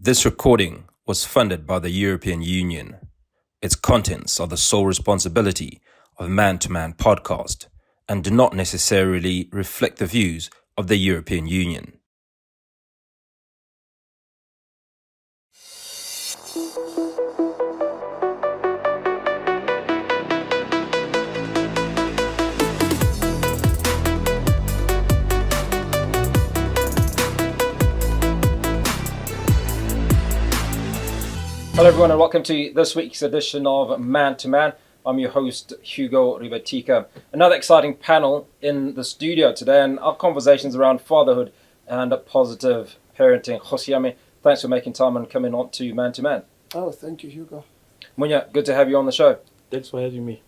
This recording was funded by the European Union. Its contents are the sole responsibility of Man to Man podcast and do not necessarily reflect the views of the European Union. Hello everyone and welcome to this week's edition of Man to Man. I'm your host Hugo Ribatica. Another exciting panel in the studio today, and our conversations around fatherhood and positive parenting. Gosiame, thanks for making time and coming on to Man to Man. Oh, thank you, Hugo. Munya, good to have you on the show. Thanks for having me.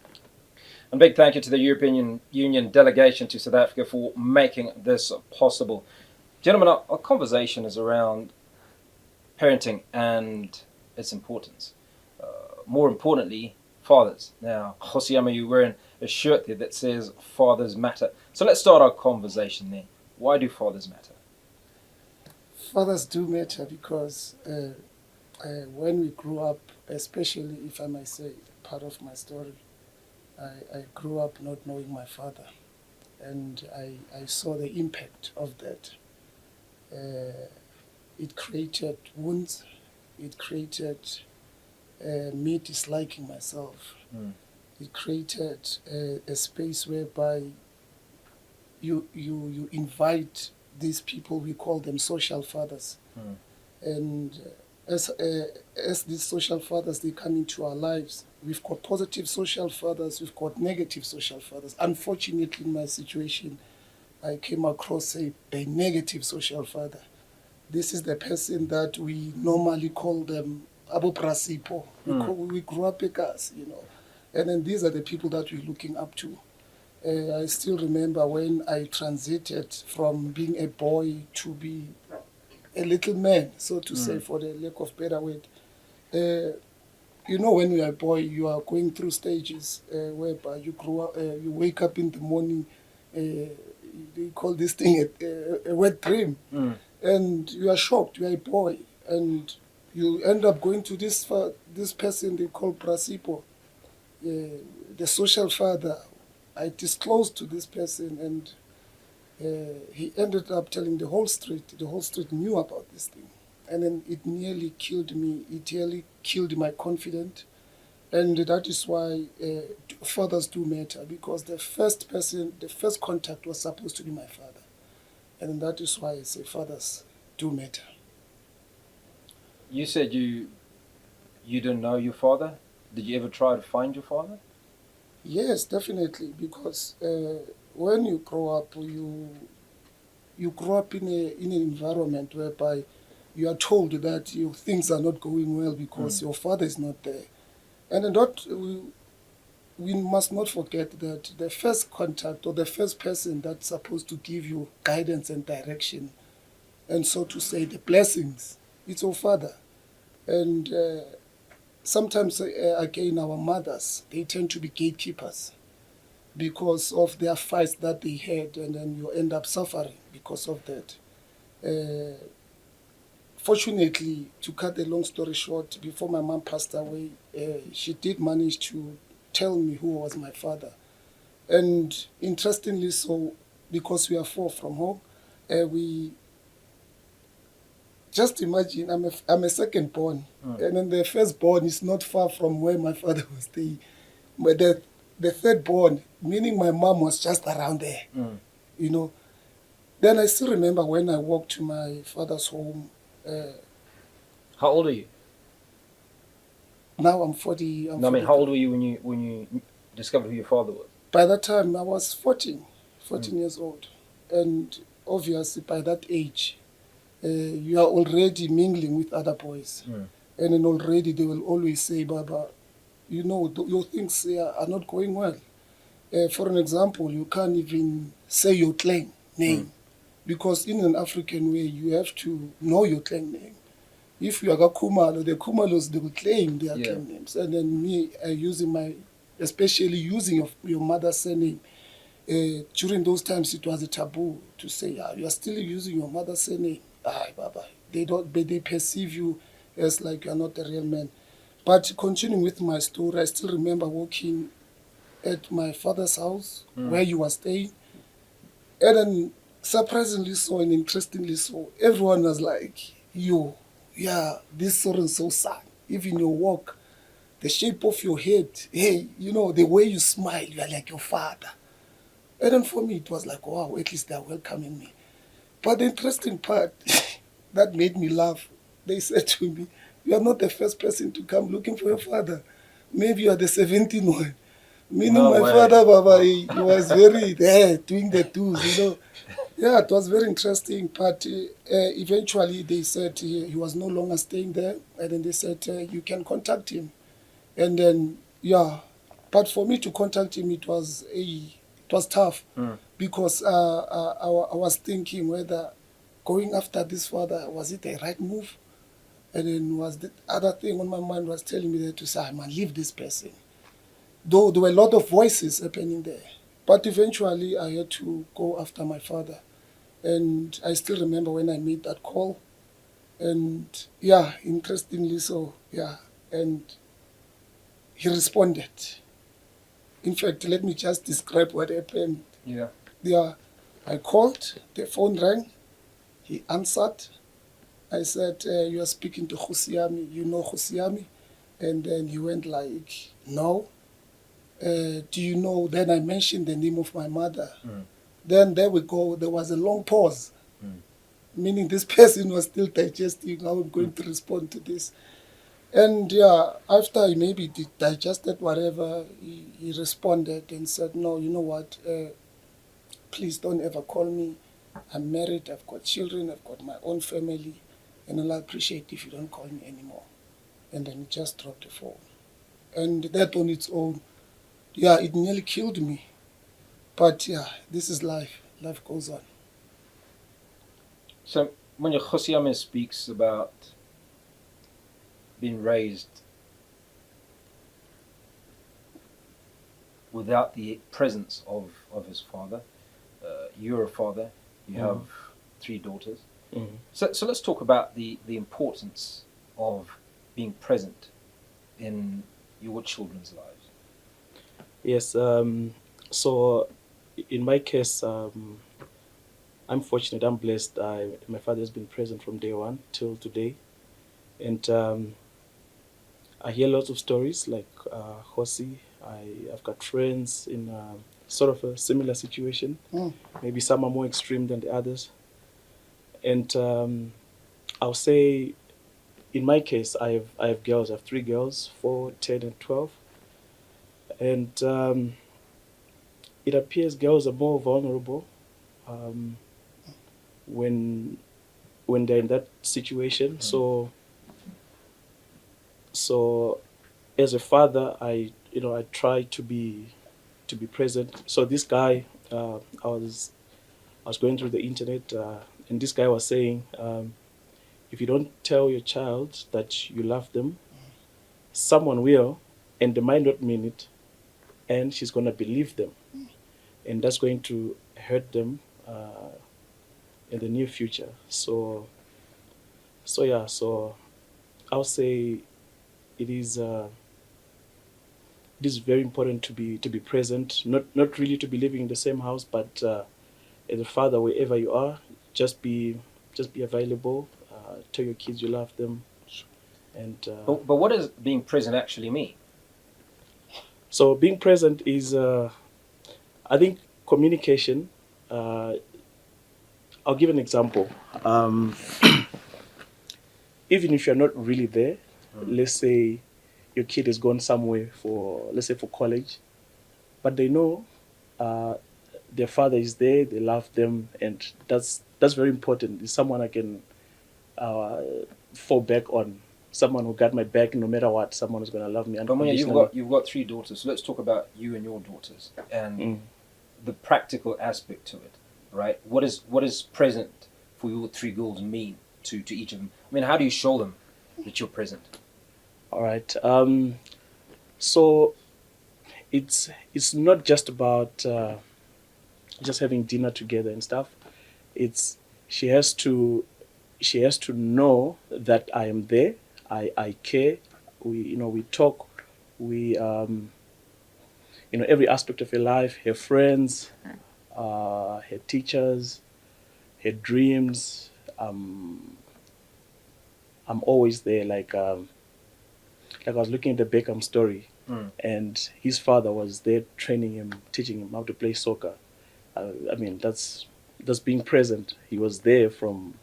And big thank you to the European Union delegation to South Africa for making this possible. Gentlemen, our conversation is around parenting and its importance. More importantly, fathers. Now, Gosiame, you're wearing a shirt there that says fathers matter. So let's start our conversation there. Why do fathers matter? Fathers do matter because when we grew up, especially if I may say part of my story, I grew up not knowing my father, and I saw the impact of that. It created wounds. It created me disliking myself. It created a space whereby you invite these people, we call them social fathers. And as these social fathers, they come into our lives, we've got positive social fathers, we've got negative social fathers. Unfortunately, in my situation, I came across a negative social father. This is the person that we normally call them Abo Prasipo. We grew up because, and then these are the people that we're looking up to. I still remember when I transited from being a boy to be a little man, so to say, for the lack of better word. When you are a boy, you are going through stages whereby you grow up, you wake up in the morning, they call this thing a wet dream. And you are shocked, you are a boy, and you end up going to this person they call Prasipo, the social father. I disclosed to this person, and he ended up telling the whole street. The whole street knew about this thing. And then it nearly killed me. It nearly killed my confidence. And that is why fathers do matter, because the first contact was supposed to be my father. And that is why I say fathers do matter. You said you didn't know your father. Did you ever try to find your father? Yes, definitely, because when you grow up, you grow up in an environment whereby you are told that your things are not going well because your father is not there. And we must not forget that the first contact or the first person that's supposed to give you guidance and direction, and so to say the blessings, it's your father. And sometimes, again, our mothers, they tend to be gatekeepers because of their fights that they had, and then you end up suffering because of that. Fortunately, to cut the long story short, before my mom passed away, she did manage to tell me who was my father. And interestingly so, because we are 4 from home, we just imagine I'm a second born, and then the first born is not far from where my father was staying. But the third born, meaning my mom, was just around there, Then I still remember when I walked to my father's home. How old are you? Now I'm 40. How old were you when you discovered who your father was? By that time, I was 14 years old. And obviously, by that age, you are already mingling with other boys. And then already they will always say, Baba, your things are not going well. For an example, you can't even say your clan name. Because in an African way, you have to know your clan name. If you are a Kumalo, the Kumalos, they will claim their clan names. And then me, especially using your mother's surname. During those times, it was a taboo to say, you are still using your mother's surname. Baba, they perceive you as like you're not a real man. But continuing with my story, I still remember walking at my father's house where he was staying. And then surprisingly so and interestingly so, everyone was like, yo, yeah, this so and so son. Even your walk, the shape of your head, hey, the way you smile, you are like your father. And then for me, it was like, wow, at least they're welcoming me. But the interesting part that made me laugh, they said to me, you are not the first person to come looking for your father. Maybe you are the 17th one. Meaning No my way. father, Baba, he was very there doing the do's. Yeah, it was very interesting. But eventually they said he was no longer staying there. And then they said, you can contact him. And then, yeah. But for me to contact him, it was tough because I was thinking whether going after this father, was it the right move? And then was the other thing on my mind was telling me that to say, man, leave this person. Though there were a lot of voices happening there. But eventually I had to go after my father. And I still remember when I made that call. And yeah, interestingly so, yeah. And he responded. In fact, let me just describe what happened. Yeah. Yeah, I called, the phone rang, he answered. I said, you are speaking to Gosiame, you know Gosiame? And then he went like, no. Do you know? Then I mentioned the name of my mother. Then there we go. There was a long pause, meaning this person was still digesting how I'm going to respond to this. And yeah, after he maybe digested whatever, he responded and said, no, you know what? Please don't ever call me. I'm married. I've got children. I've got my own family. And I'll appreciate if you don't call me anymore. And then he just dropped the phone. And that on its own, yeah, it nearly killed me. But yeah, this is life. Life goes on. So when your Gosiame speaks about being raised without the presence of his father, you're a father, you have 3 daughters. So let's talk about the importance of being present in your children's lives. Yes. So, in my case, I'm fortunate. I'm blessed. My father has been present from day one till today, and I hear lots of stories like Hosi. I've got friends in sort of a similar situation. Maybe some are more extreme than the others, and I'll say, in my case, I have girls. I have 3 girls, 4, 10, and 12, and it appears girls are more vulnerable um, when they're in that situation. So as a father, I try to be present. So this guy, I was going through the internet, and this guy was saying, if you don't tell your child that you love them, someone will, and they might not mean it, and she's gonna believe them, and that's going to hurt them in the near future. So I'll say it is very important to be present. Not really to be living in the same house, but as a father, wherever you are, just be available. Tell your kids you love them, and But what does being present actually mean? so being present is, I think, communication. I'll give an example. Even if you're not really there, let's say your kid has gone somewhere for, let's say, for college, but they know their father is there, they love them, and that's very important. It's someone I can uh, fall back on, someone who got my back no matter what, someone who's going to love me But Munya, unconditionally. you've got 3 daughters, so let's talk about you and your daughters and Mm. the practical aspect to it, right? What is present for your 3 girls mean to each of them? I mean, how do you show them that you're present? All right. So it's not just about just having dinner together and stuff. It's she has to she has to know that I am there. I care. We talk. We every aspect of her life, her friends, her teachers, her dreams. I'm always there. Like I was looking at the Beckham story, and his father was there training him, teaching him how to play soccer. I mean, that's being present. He was there from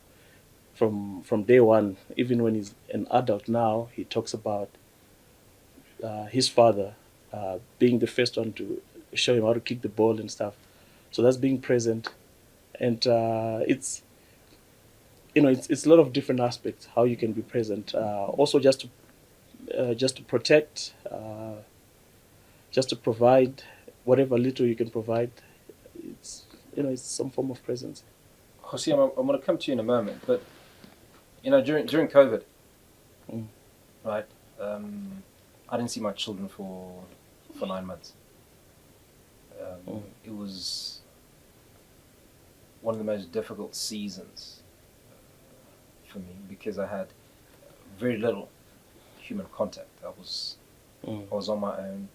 day one. Even when he's an adult now, he talks about his father being the first one to show him how to kick the ball and stuff. So that's being present, and it's a lot of different aspects how you can be present. Also, just to protect, just to provide whatever little you can provide. It's some form of presence. Gosiame, I'm going to come to you in a moment, but during COVID, Mm. right? I didn't see my children for 9 months. It was one of the most difficult seasons for me because I had very little human contact. I was on my own,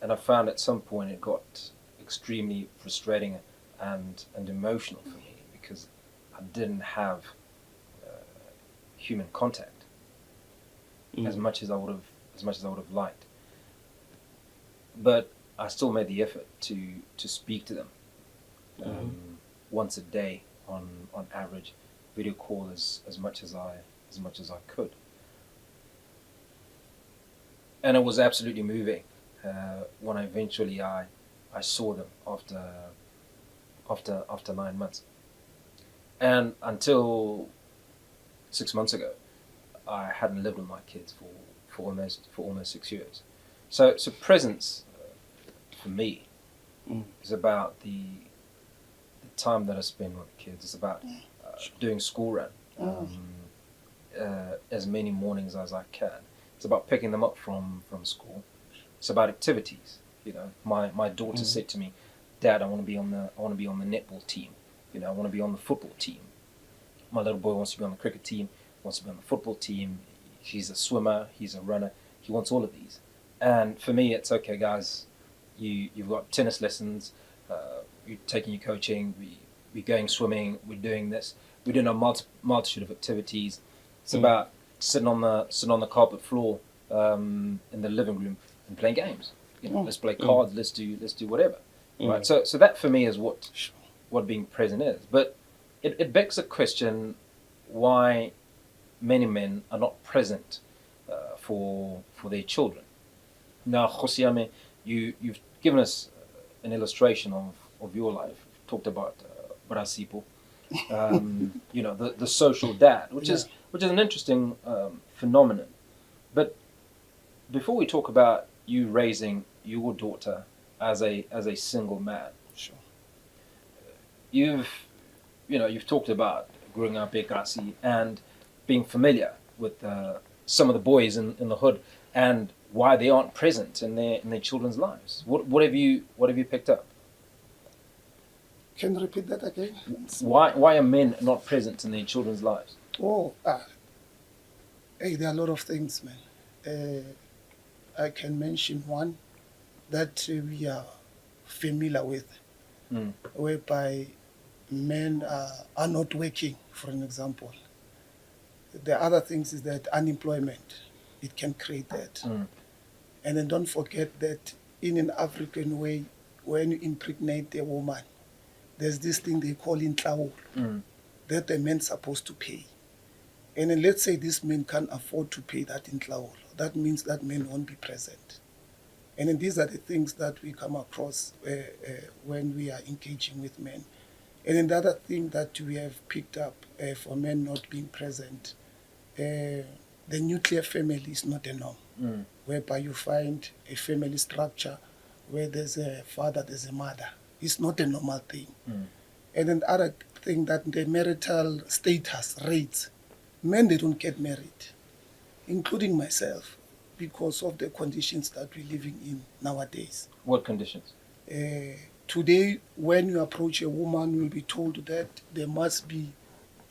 and I found at some point it got extremely frustrating and emotional for me because I didn't have human contact as much as I would have liked. But I still made the effort to speak to them once a day on average, video call as much as I could, and it was absolutely moving when eventually I saw them after 9 months, and until 6 months ago, I hadn't lived with my kids for almost 6 years. So presence for me is about the time that I spend with the kids. It's about doing school run as many mornings as I can. It's about picking them up from school. It's about activities. My daughter said to me, "Dad, I want to be on the netball team. I want to be on the football team." My little boy wants to be on the cricket team, wants to be on the football team. He's a swimmer, he's a runner. He wants all of these. And for me, it's okay, guys. You've got tennis lessons. You're taking your coaching. We're going swimming. We're doing this. We're doing a multitude of activities. It's about sitting on the carpet floor in the living room and playing games. Let's play cards. Let's do whatever. Right. So that for me is what being present is. But it begs the question why many men are not present for their children. Now, Gosiame, you've given us an illustration of your life. You've talked about Brasipo, the social dad, which is an interesting phenomenon. But before we talk about you raising your daughter as a single man, Sure. You've talked about growing up Ekasi and being familiar with some of the boys in the hood and why they aren't present in their children's lives. What have you picked up? Can you repeat that again? Why are men not present in their children's lives? Hey, there are a lot of things, man. I can mention one that we are familiar with, whereby men are not working, for an example. The other things is that unemployment, it can create that. And then don't forget that in an African way, when you impregnate a woman, there's this thing they call intlawulo, that the man's supposed to pay. And then let's say this man can't afford to pay that intlawulo. That means that man won't be present. And then these are the things that we come across when we are engaging with men. And then the other thing that we have picked up for men not being present, the nuclear family is not a norm, whereby you find a family structure where there's a father, there's a mother. It's not a normal thing. And then the other thing that the marital status rates, men, they don't get married, including myself, because of the conditions that we're living in nowadays. What conditions? Today, when you approach a woman, you'll be told that there must be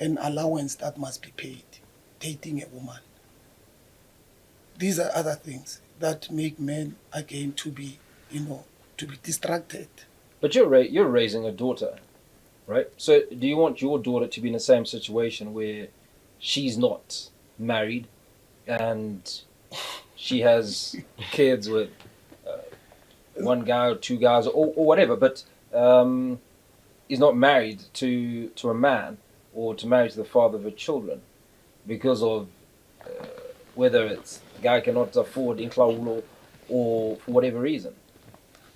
an allowance that must be paid, dating a woman. These are other things that make men again to be, to be distracted. But you're raising a daughter, right? So do you want your daughter to be in the same situation where she's not married and she has kids with one guy or two guys or whatever, but is not married to a man or to marry to the father of her children because of whether it's the guy cannot afford inklaulo or for whatever reason?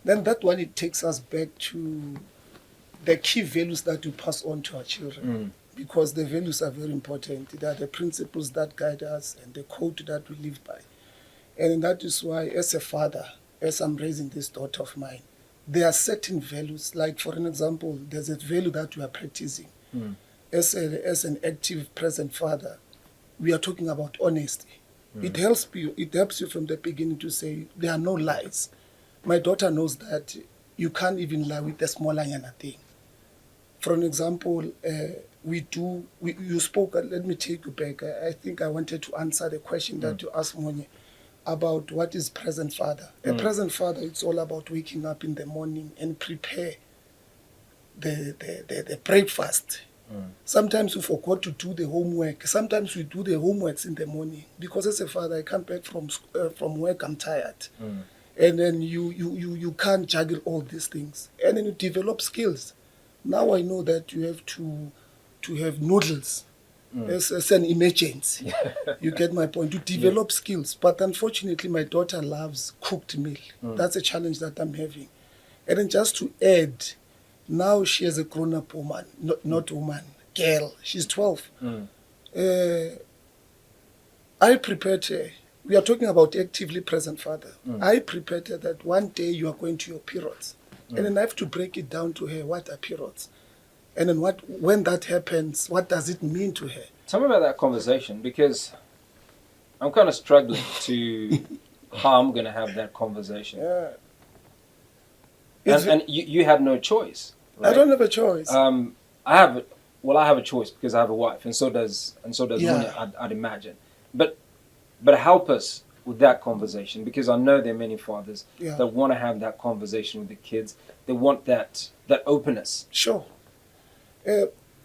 Then that one, it takes us back to the key values that we pass on to our children. Because the values are very important. They are the principles that guide us and the code that we live by. And that is why, as a father, as I'm raising this daughter of mine, there are certain values. Like, for an example, there's a value that we are practicing. As an active, present father, we are talking about honesty. It helps you from the beginning to say there are no lies. My daughter knows that you can't even lie with the smaller thing. For an example, you spoke, let me take you back. I think I wanted to answer the question that you asked, Munya, about what is present father. A present father, it's all about waking up in the morning and prepare the breakfast. Sometimes we forgot to do the homework. Sometimes we do the homeworks in the morning because as a father, I come back from work, I'm tired. And then you can't juggle all these things. And then you develop skills. Now I know that you have to have noodles as an emergency. You get my point. To develop skills. But unfortunately, my daughter loves cooked meal. That's a challenge that I'm having. And then just to add, now she is a grown-up woman, not woman, girl. She's 12. I prepared her. We are talking about actively present father. I prepared her that one day you are going to your periods. And then I have to break it down to her, what are periods? And then when that happens, what does it mean to her? Tell me about that conversation, because I'm kind of struggling to how I'm going to have that conversation. Yeah. And you have no choice. Right? I don't have a choice. I have a choice because I have a wife, and so does Munya, I'd imagine. But help us with that conversation, because I know there are many fathers that want to have that conversation with the kids. They want that openness. Sure.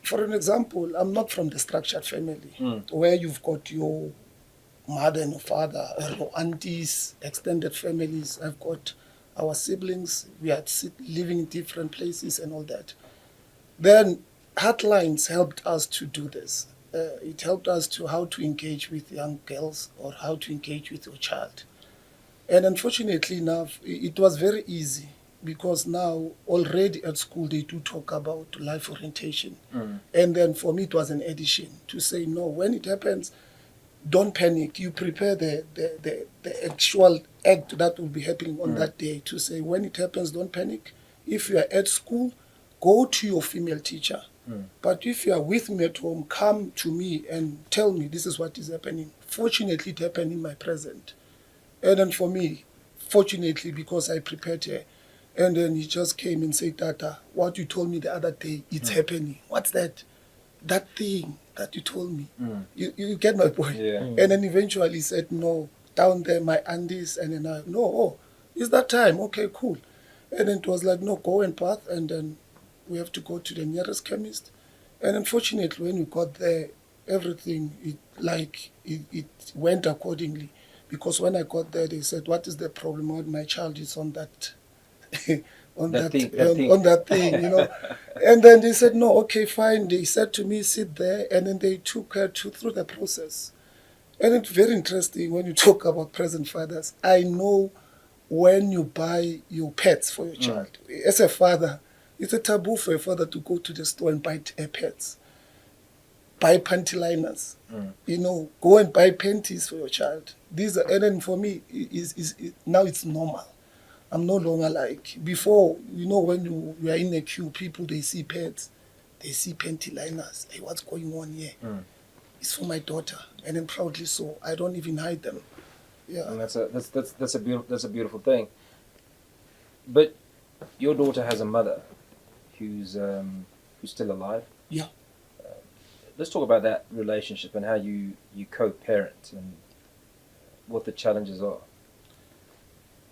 For an example, I'm not from the structured family where you've got your mother and your father, your aunties, extended families. I've got our siblings. We are living in different places and all that. Then Heartlines helped us to do this. It helped us to how to engage with young girls or how to engage with your child. And unfortunately enough, it was very easy because now already at school they do talk about life orientation. And then for me it was an addition to say, no, when it happens, don't panic. You prepare the actual act that will be happening on that day to say, when it happens, don't panic. If you are at school, go to your female teacher. But if you are with me at home, come to me and tell me this is what is happening. Fortunately, it happened in my present. And then for me, fortunately, because I prepared her, and then he just came and said, Tata, what you told me the other day, it's happening. What's that? That thing that you told me. You get my point? Yeah. And then eventually he said, no, down there, my aunties, and then it's that time. Okay, cool. And then it was like, no, go and bath, and then we have to go to the nearest chemist. And unfortunately, when we got there, everything, it went accordingly. Because when I got there, they said, what is the problem? Well, my child is on that on that thing, And then they said, no, okay, fine. They said to me, sit there. And then they took her through the process. And it's very interesting when you talk about present fathers. I know when you buy your pets for your child, as a father, it's a taboo for a father to go to the store and buy pets. Buy panty liners, go and buy panties for your child. These are, and then for me, now it's normal. I'm no longer like before. When you are in a queue, people they see pets, they see panty liners. Hey, what's going on here? It's for my daughter, and then proudly so. I don't even hide them. Yeah, and that's a beautiful thing. But your daughter has a mother who's still alive. Yeah. let's talk about that relationship and how you co-parent and what the challenges are.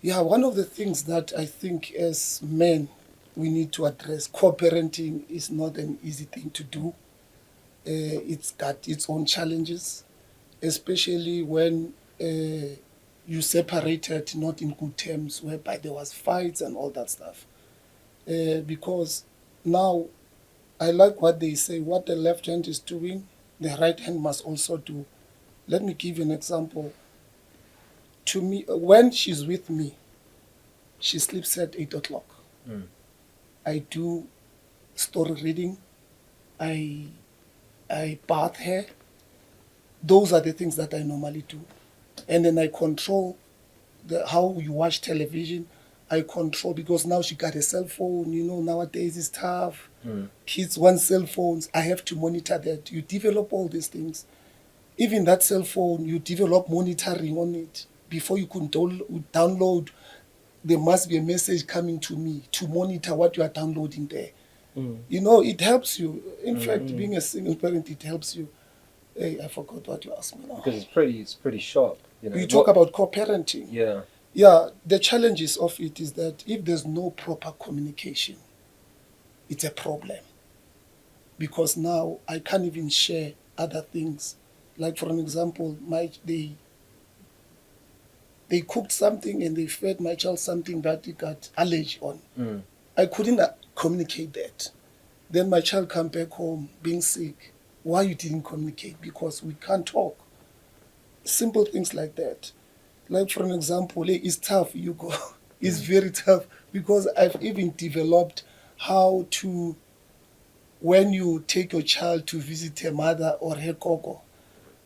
Yeah, one of the things that I think as men we need to address, co-parenting is not an easy thing to do. It's got its own challenges, especially when you separated not in good terms, whereby there was fights and all that stuff. Because now I like what they say, what the left hand is doing, the right hand must also do. Let me give you an example. To me, when she's with me, she sleeps at 8 o'clock. Mm. I do story reading. I bath her. Those are the things that I normally do. And then I control how you watch television. I control, because now she got a cell phone. Nowadays it's tough. Mm. Kids want cell phones. I have to monitor that. You develop all these things. Even that cell phone, you develop monitoring on it. Before you can download, there must be a message coming to me to monitor what you are downloading there. Mm. It helps you. In fact, being a single parent, it helps you. Hey, I forgot what you asked me now. Because it's pretty sharp. You talk about co-parenting. Yeah. Yeah, the challenges of it is that if there's no proper communication, it's a problem. Because now I can't even share other things. Like, for an example, they cooked something and they fed my child something that he got allergy on. Mm. I couldn't communicate that. Then my child come back home being sick. Why you didn't communicate? Because we can't talk. Simple things like that. Like, for an example, it's tough. It's very tough, because I've even developed how to, when you take your child to visit her mother or her gogo,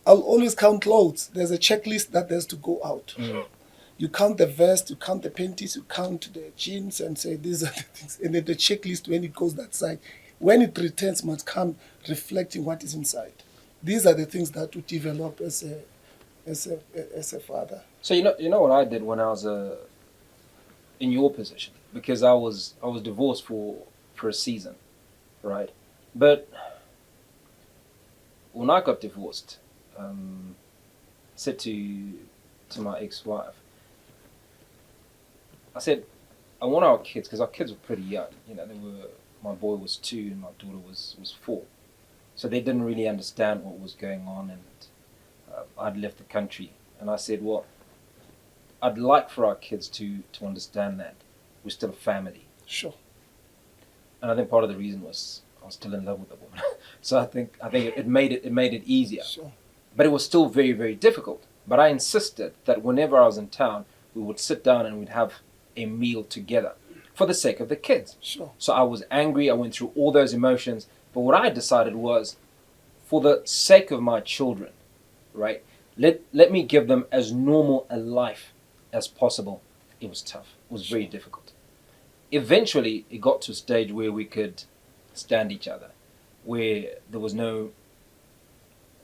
I'll always count clothes. There's a checklist that has to go out. Mm. You count the vest, you count the panties, you count the jeans, and say these are the things. And then the checklist, when it goes that side, when it returns, must come reflecting what is inside. These are the things that you develop as a father. So you know what I did when I was in your position, because I was divorced for a season, right? But when I got divorced, I said to my ex-wife, I said, I want our kids, because our kids were pretty young. My boy was 2 and my daughter was 4, so they didn't really understand what was going on, and I'd left the country, and I said, well, I'd like for our kids to understand that we're still a family. Sure. And I think part of the reason was I was still in love with the woman, so I think it made it easier. Sure. But it was still very, very difficult. But I insisted that whenever I was in town, we would sit down and we'd have a meal together for the sake of the kids. Sure. So I was angry. I went through all those emotions. But what I decided was, for the sake of my children, right, let me give them as normal a life as possible. It was tough. It was very difficult. Eventually, it got to a stage where we could stand each other, where there was no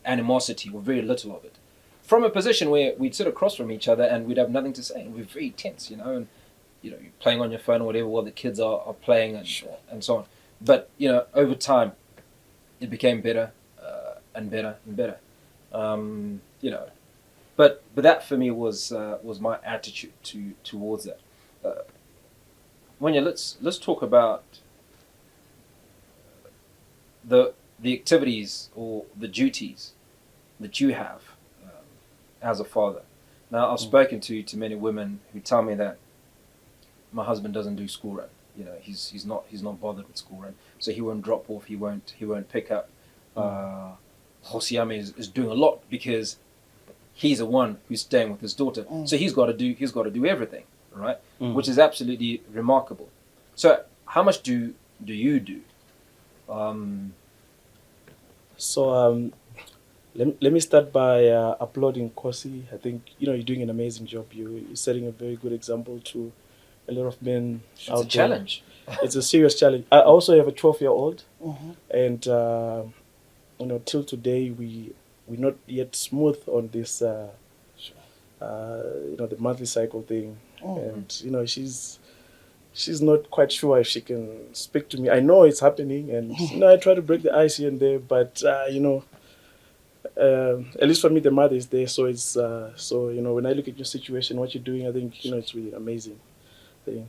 animosity, or very little of it. From a position where we'd sit across from each other and we'd have nothing to say, and we're very tense, and you're playing on your phone or whatever while the kids are playing, and so on. But over time, it became better and better and better. But that for me was my attitude towards that. Munya, let's talk about the activities or the duties that you have as a father. Now, I've spoken to many women who tell me that my husband doesn't do school run. He's not bothered with school run, so he won't drop off. He won't pick up. Gosiame is doing a lot because he's the one who's staying with his daughter. So he's got to do everything, right? Which is absolutely remarkable. So how much do you do? Let me start by applauding Kosi. I think you're doing an amazing job. You're setting a very good example to a lot of men out there. It's a challenge. It's a serious challenge. I also have a 12-year-old, and till today we're not yet smooth on this. The monthly cycle thing, and she's she's not quite sure if she can speak to me. I know it's happening, and I try to break the ice here and there, but at least for me, the mother is there. So it's when I look at your situation, what you're doing, I think it's really amazing thing.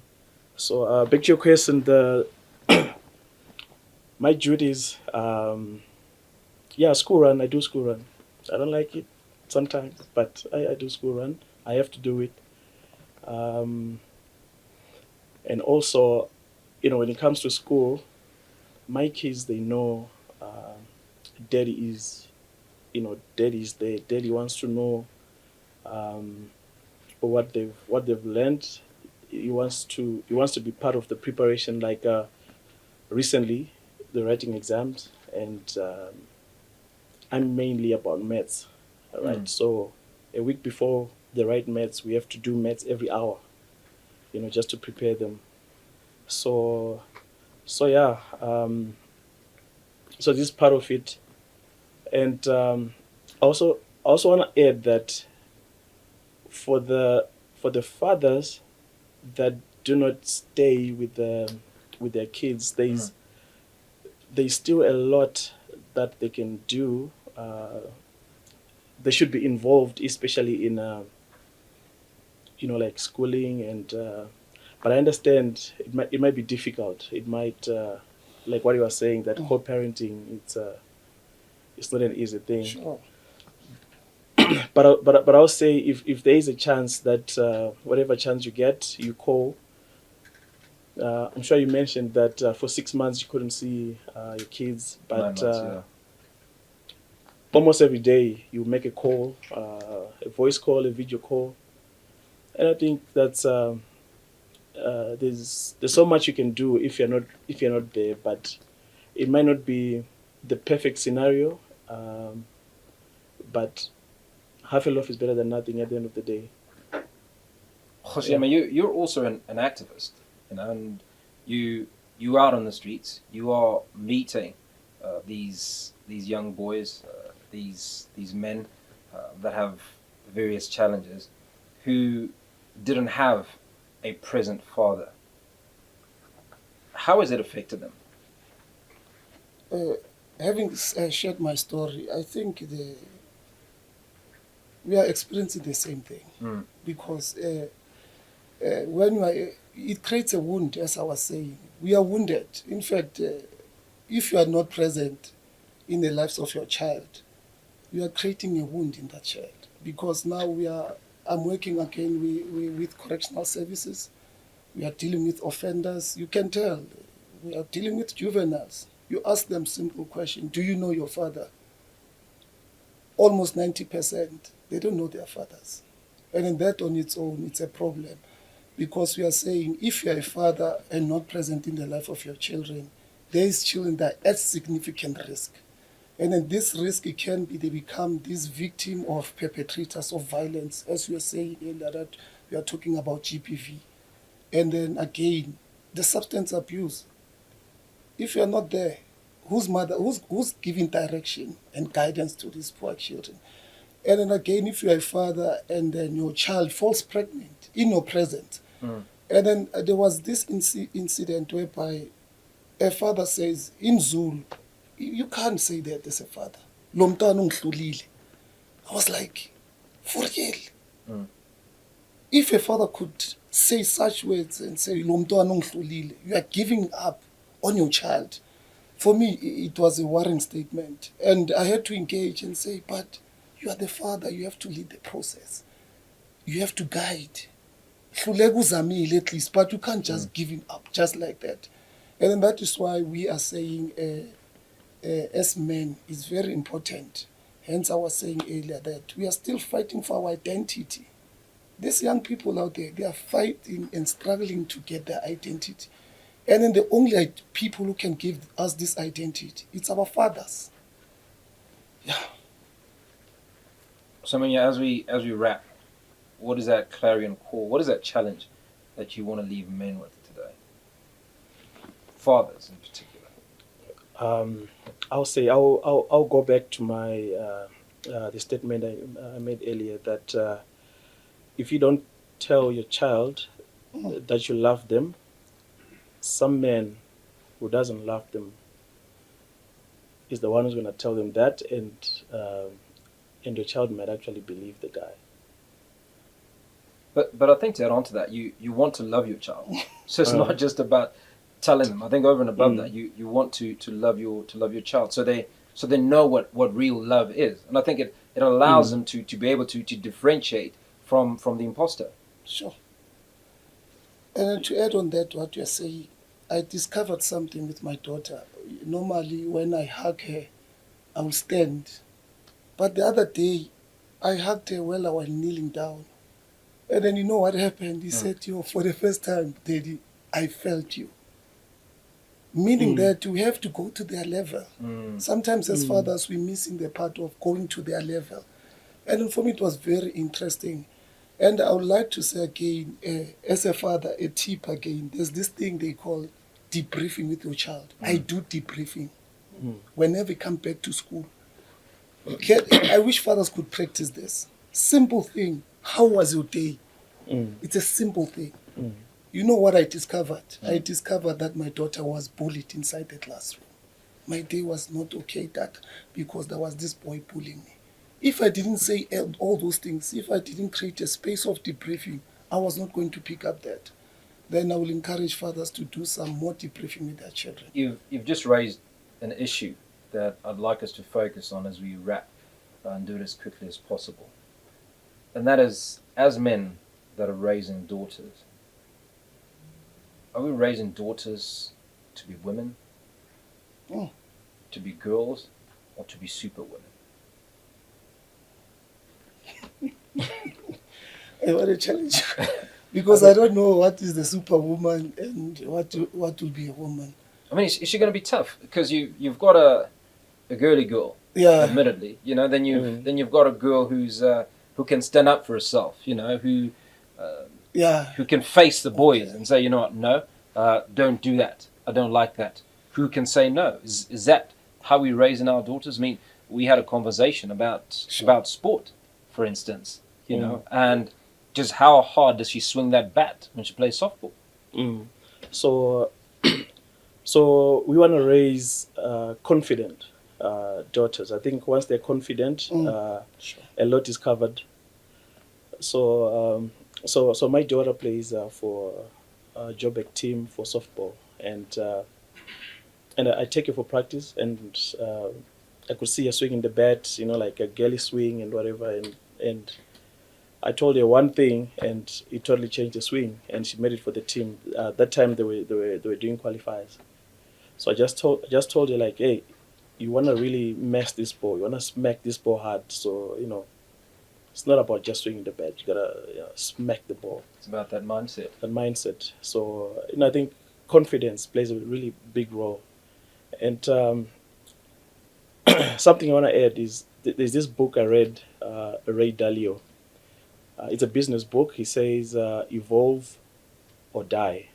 So back to your question, the my duties, school run. I do school run. I don't like it sometimes, but I do school run. I have to do it. Um, and also, when it comes to school, my kids, they know daddy is, daddy is there. Daddy wants to know um, what they've learned. He wants to be part of the preparation. Like recently, the writing exams, and I'm mainly about maths. All right, so a week before they write maths, we have to do maths every hour. Just to prepare them. So yeah. So this is part of it, and I also want to add that for the fathers that do not stay with their kids, there's still a lot that they can do. They should be involved, especially in like schooling, and but I understand it might be difficult. It might like what you were saying, that co-parenting, it's not an easy thing. Sure. But I'll say, if there is a chance that whatever chance you get, you call. I'm sure you mentioned that for 6 months you couldn't see your kids, 9 but months, yeah. almost every day you make a call, a voice call, a video call, and I think that's there's so much you can do if you're not there, but it might not be the perfect scenario, but half a loaf is better than nothing at the end of the day. Gosiame, you're also an activist, and you out on the streets. You are meeting these young boys, these men that have various challenges, who didn't have a present father. How has it affected them? Having shared my story, I think we are experiencing the same thing, because when it creates a wound, as I was saying. We are wounded. In fact, if you are not present in the lives of your child, you are creating a wound in that child. Because now I'm working again with correctional services. We are dealing with offenders. You can tell we are dealing with juveniles. You ask them simple question: do you know your father? Almost 90%, they don't know their fathers. And in that on its own, it's a problem. Because we are saying, if you are a father and not present in the life of your children, there is children that are at significant risk. And then this risk, it can be they become this victim of perpetrators of violence, as we were saying earlier, that we are talking about GPV. And then again, the substance abuse. If you are not there, who's giving direction and guidance to these poor children? And then again, if you are a father and then your child falls pregnant in your presence, and then there was this incident whereby a father says, in Zulu, you can't say that as a father. Lo mntwana ungihlulile. I was like, for real? If a father could say such words and say, lo mntwana ungihlulile, you are giving up on your child. For me, it was a warring statement. And I had to engage and say, but you are the father, you have to lead the process. You have to guide. Hluleka uzamile at least, but you can't just give him up just like that. And then that is why we are saying, as men, it's very important. Hence, I was saying earlier that we are still fighting for our identity. These young people out there, they are fighting and struggling to get their identity. And then the only people who can give us this identity, it's our fathers. Yeah. So, Munya, as we wrap, what is that clarion call? What is that challenge that you want to leave men with today? Fathers in particular. I'll say I'll go back to my the statement I made earlier, that if you don't tell your child that you love them, some man who doesn't love them is the one who's going to tell them that, and your child might actually believe the guy. But I think to add on to that, you want to love your child, so it's not just about telling them. I think over and above that, you want to love your child, so they know what real love is, and I think it allows them to be able to differentiate from the imposter. Sure. And to add on that, what you're saying, I discovered something with my daughter. Normally, when I hug her, I will stand. But the other day, I hugged her while I was kneeling down. And then you know what happened? He said, "Yo, for the first time, Daddy, I felt you." Meaning that we have to go to their level. Sometimes as fathers, we're missing the part of going to their level. And for me, it was very interesting. And I would like to say again, as a father, a tip again, there's this thing they call debriefing with your child. I do debriefing. Whenever we come back to school. I wish fathers could practice this. Simple thing. How was your day? It's a simple thing. You know what I discovered? I discovered that my daughter was bullied inside the classroom. My day was not okay, Dad, because there was this boy bullying me. If I didn't say all those things, if I didn't create a space of debriefing, I was not going to pick up that. Then I will encourage fathers to do some more debriefing with their children. You've just raised an issue that I'd like us to focus on as we wrap and do it as quickly as possible. And that is, as men that are raising daughters, are we raising daughters to be women, to be girls, or to be super women? I want to challenge you. Because I don't know what is the superwoman and what will be a woman. I mean, is she going to be tough? Because you've got a girly girl, admittedly, then you've got a girl who can stand up for herself, who can face the boys and say, you know what, no, don't do that. I don't like that. Who can say no? Is that how we raising our daughters? I mean, we had a conversation about sport, for instance, and just how hard does she swing that bat when she plays softball? So we want to raise confident daughters. I think once they're confident, a lot is covered. So my daughter plays for a Joburg team for softball, and I take her for practice, and I could see her swinging the bat, like a girly swing and whatever, and I told her one thing, and it totally changed the swing, and she made it for the team. That time they were doing qualifiers, so I just told her, like, hey, you want to really mess this ball, you want to smack this ball hard, so it's not about just swinging the bat. You gotta smack the ball. It's about that mindset. So I think confidence plays a really big role, and something I want to add is there's this book I read, Ray Dalio. It's a business book. He says, evolve or die.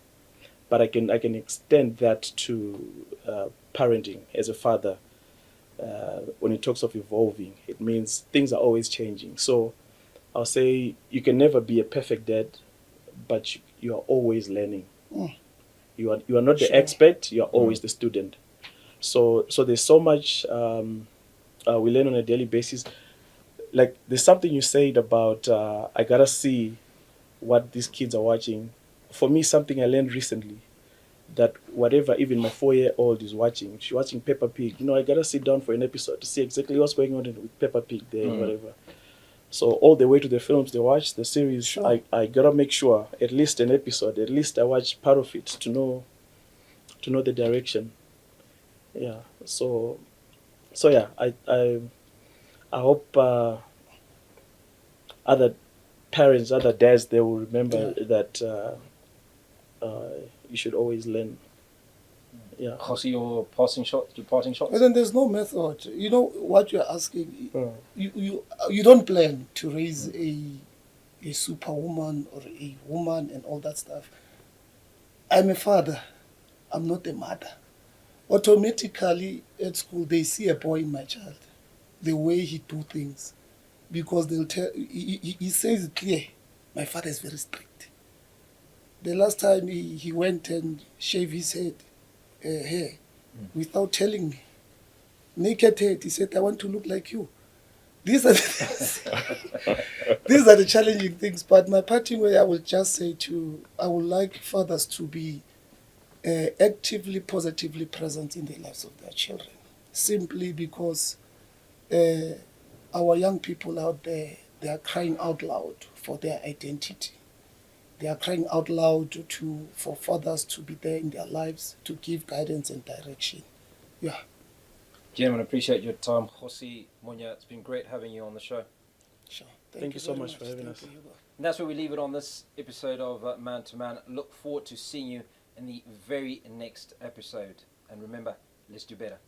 But I can extend that to parenting as a father. When he talks of evolving, it means things are always changing. So I'll say you can never be a perfect dad, but you are always learning. You are not the expert, you are always the student. So there's so much we learn on a daily basis. Like, there's something you said about I gotta see what these kids are watching. For me, something I learned recently, that whatever even my 4-year-old is watching, if she's watching Peppa Pig, I gotta sit down for an episode to see exactly what's going on with Peppa Pig there and whatever. So all the way to the films they watch, the series, I gotta make sure at least an episode, at least I watch part of it to know the direction. Yeah. So yeah, I hope other parents, other dads, they will remember that you should always learn. Yeah. Jose, your parting shots? And then there's no method. You know what you're asking? You don't plan to raise a superwoman or a woman and all that stuff. I'm a father. I'm not a mother. Automatically at school they see a boy in my child, the way he do things, because they'll tell. He says it clear. My father is very strict. The last time he went and shaved his hair without telling me. Naked head, he said, I want to look like you. These are the things, these are the challenging things. But my parting way, I will just say I would like fathers to be actively, positively present in the lives of their children. Simply because our young people out there, they are crying out loud for their identity. They are crying out loud for fathers to be there in their lives, to give guidance and direction. Yeah. Gentlemen, appreciate your time. Josi, Munya, it's been great having you on the show. Sure. Thank you so very much for having us. Thank you, Hugo. And that's where we leave it on this episode of Man to Man. Look forward to seeing you in the very next episode. And remember, let's do better.